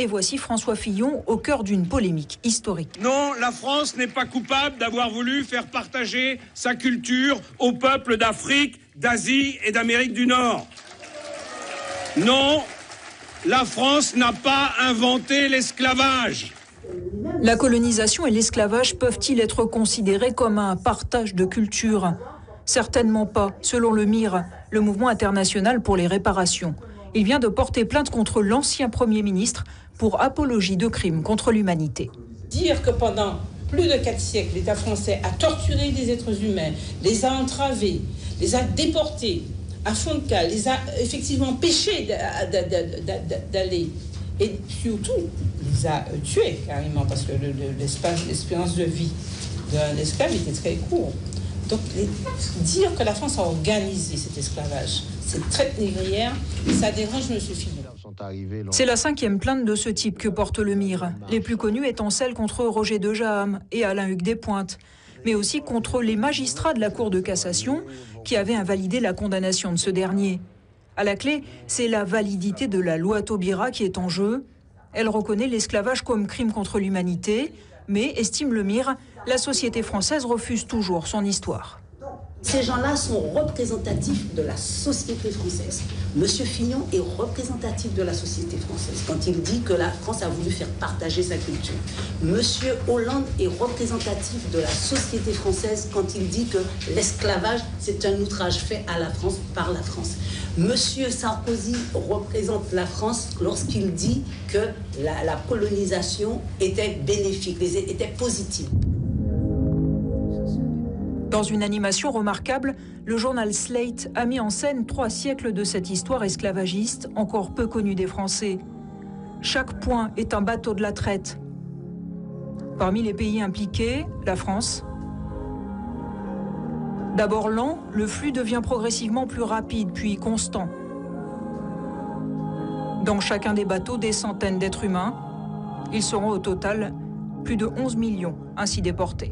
Et voici François Fillon au cœur d'une polémique historique. Non, la France n'est pas coupable d'avoir voulu faire partager sa culture aux peuples d'Afrique, d'Asie et d'Amérique du Nord. Non, la France n'a pas inventé l'esclavage. La colonisation et l'esclavage peuvent-ils être considérés comme un partage de culture ? Certainement pas, selon le MIR, le Mouvement international pour les réparations. Il vient de porter plainte contre l'ancien Premier ministre pour apologie de crimes contre l'humanité. Dire que pendant plus de 4 siècles, l'État français a torturé des êtres humains, les a entravés, les a déportés à fond de cale, les a effectivement empêchés d'aller, et surtout les a tués carrément, parce que l'espérance de vie d'un esclave était très court. Donc dire que la France a organisé cet esclavage, cette traite négrière, ça dérange M. Fillon. C'est la 5e plainte de ce type que porte le MIR, les plus connues étant celles contre Roger de Jaham et Alain-Hugues Despointes, mais aussi contre les magistrats de la Cour de cassation qui avaient invalidé la condamnation de ce dernier. À la clé, c'est la validité de la loi Taubira qui est en jeu. Elle reconnaît l'esclavage comme crime contre l'humanité, mais, estime le MIR, la société française refuse toujours son histoire. Ces gens-là sont représentatifs de la société française. Monsieur Fillon est représentatif de la société française quand il dit que la France a voulu faire partager sa culture. Monsieur Hollande est représentatif de la société française quand il dit que l'esclavage, c'est un outrage fait à la France par la France. Monsieur Sarkozy représente la France lorsqu'il dit que la colonisation était bénéfique, était positive. Dans une animation remarquable, le journal Slate a mis en scène 3 siècles de cette histoire esclavagiste encore peu connue des Français. Chaque point est un bateau de la traite. Parmi les pays impliqués, la France. D'abord lent, le flux devient progressivement plus rapide, puis constant. Dans chacun des bateaux, des centaines d'êtres humains. Ils seront au total plus de 11 millions ainsi déportés.